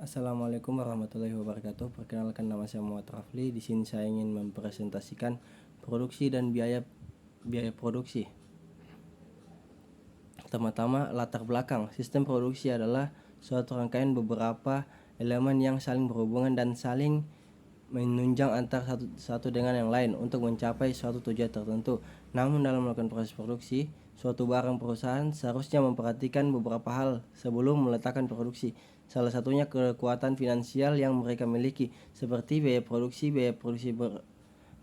Assalamualaikum warahmatullahi wabarakatuh. Perkenalkan, nama saya Muhammad Rafli. Di sini saya ingin mempresentasikan produksi dan biaya produksi. Pertama-tama, latar belakang. Sistem produksi adalah suatu rangkaian beberapa elemen yang saling berhubungan dan saling menunjang antara satu dengan yang lain untuk mencapai suatu tujuan tertentu. Namun dalam melakukan proses produksi, suatu barang perusahaan seharusnya memperhatikan beberapa hal sebelum meletakkan produksi. Salah satunya kekuatan finansial yang mereka miliki, seperti biaya produksi.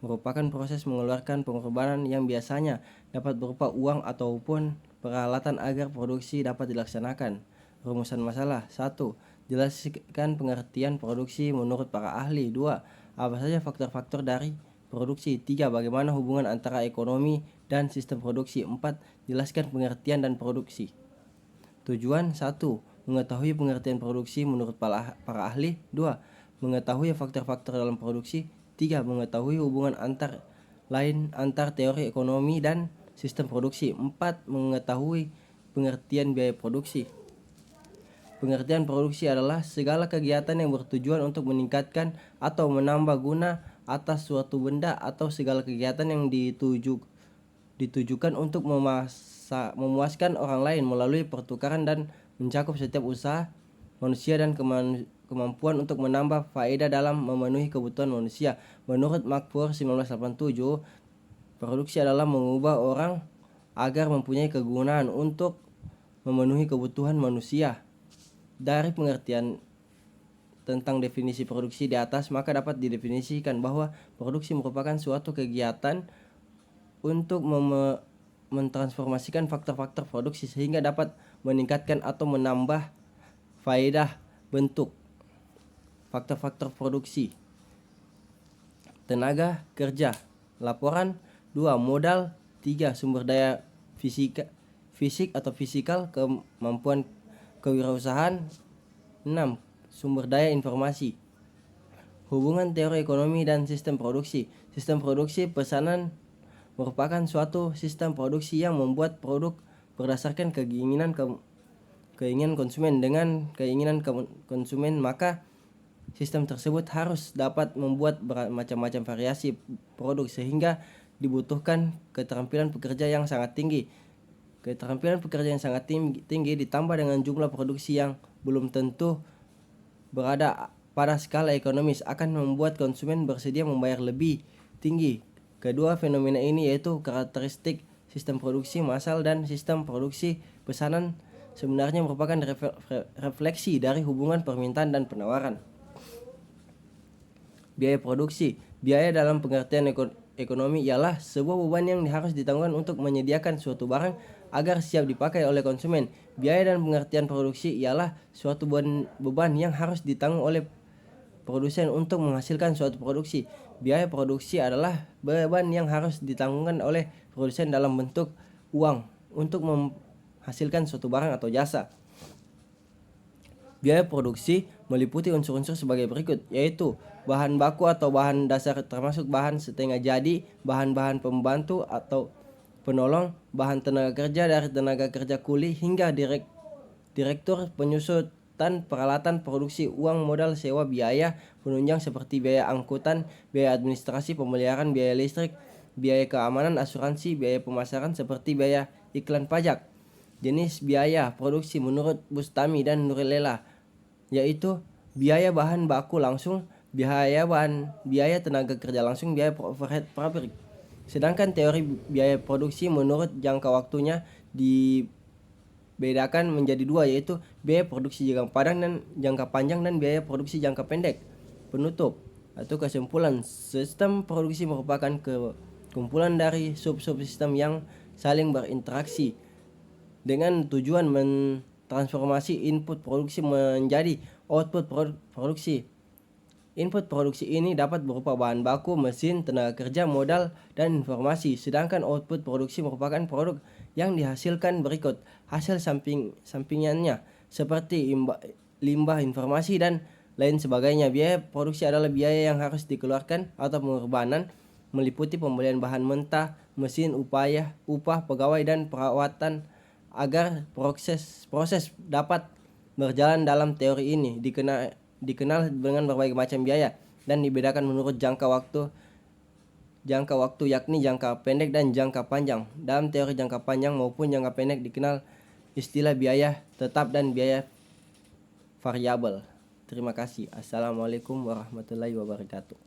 Merupakan proses mengeluarkan pengorbanan yang biasanya dapat berupa uang ataupun peralatan agar produksi dapat dilaksanakan. Rumusan masalah: 1. Jelaskan pengertian produksi menurut para ahli. 2. Apa saja faktor-faktor dari produksi. 3. Bagaimana hubungan antara ekonomi dan sistem produksi. 4. Jelaskan pengertian dan produksi. Tujuan: 1. Mengetahui pengertian produksi menurut para ahli. 2. Mengetahui faktor-faktor dalam produksi. 3. Mengetahui hubungan antar teori ekonomi dan sistem produksi. 4. Mengetahui pengertian biaya produksi. Pengertian produksi adalah segala kegiatan yang bertujuan untuk meningkatkan atau menambah guna atas suatu benda atau segala kegiatan yang ditujukan untuk memuaskan orang lain melalui pertukaran dan mencakup setiap usaha manusia dan kemampuan untuk menambah faedah dalam memenuhi kebutuhan manusia. Menurut Makfur 1987, produksi adalah mengubah orang agar mempunyai kegunaan untuk memenuhi kebutuhan manusia. Dari pengertian tentang definisi produksi di atas, maka dapat didefinisikan bahwa produksi merupakan suatu kegiatan untuk mentransformasikan faktor-faktor produksi sehingga dapat meningkatkan atau menambah faedah. Bentuk faktor-faktor produksi: tenaga kerja. Laporan: 2. Modal. 3. Sumber daya fisik atau fisikal, kemampuan kewirausahaan. 6. Sumber daya informasi. Hubungan teori ekonomi dan sistem produksi. Sistem produksi pesanan merupakan suatu sistem produksi yang membuat produk berdasarkan keinginan konsumen. Dengan keinginan konsumen, maka sistem tersebut harus dapat membuat macam-macam variasi produk sehingga dibutuhkan keterampilan pekerja yang sangat tinggi. Keterampilan pekerja yang sangat tinggi ditambah dengan jumlah produksi yang belum tentu berada pada skala ekonomis akan membuat konsumen bersedia membayar lebih tinggi. Kedua fenomena ini, yaitu karakteristik sistem produksi massal dan sistem produksi pesanan, sebenarnya merupakan refleksi dari hubungan permintaan dan penawaran. Biaya produksi. Biaya dalam pengertian ekonomi ialah sebuah beban yang harus ditanggung untuk menyediakan suatu barang agar siap dipakai oleh konsumen. Biaya dalam pengertian produksi ialah suatu beban yang harus ditanggung oleh produsen untuk menghasilkan suatu produksi. Biaya produksi adalah beban yang harus ditanggungkan oleh produsen dalam bentuk uang untuk menghasilkan suatu barang atau jasa. Biaya produksi meliputi unsur-unsur sebagai berikut, yaitu bahan baku atau bahan dasar termasuk bahan setengah jadi, bahan-bahan pembantu atau penolong, bahan tenaga kerja dari tenaga kerja kuli hingga direktur penyusutan peralatan produksi, uang modal sewa, biaya penunjang seperti biaya angkutan, biaya administrasi, pemeliharaan, biaya listrik, biaya keamanan, asuransi, biaya pemasaran seperti biaya iklan, pajak. Jenis biaya produksi menurut Bustami dan Nurilela, yaitu biaya bahan baku langsung, biaya tenaga kerja langsung, biaya overhead pabrik. Sedangkan teori biaya produksi menurut jangka waktunya dibedakan menjadi dua, yaitu biaya produksi jangka panjang dan biaya produksi jangka pendek. Penutup atau kesimpulan: sistem produksi merupakan kumpulan dari sub-sistem yang saling berinteraksi dengan tujuan mentransformasi input produksi menjadi output produksi. Input produksi ini dapat berupa bahan baku, mesin, tenaga kerja, modal, dan informasi. Sedangkan output produksi merupakan produk yang dihasilkan berikut hasil sampingannya seperti limbah informasi dan lain sebagainya. Biaya produksi adalah biaya yang harus dikeluarkan atau pengorbanan, meliputi pembelian bahan mentah, mesin, upah pegawai, dan perawatan agar proses dapat berjalan. Dalam teori ini dikenal dengan berbagai macam biaya dan dibedakan menurut jangka waktu yakni jangka pendek dan jangka panjang. Dalam teori jangka panjang maupun jangka pendek dikenal istilah biaya tetap dan biaya variabel. Terima kasih. Assalamualaikum warahmatullahi wabarakatuh.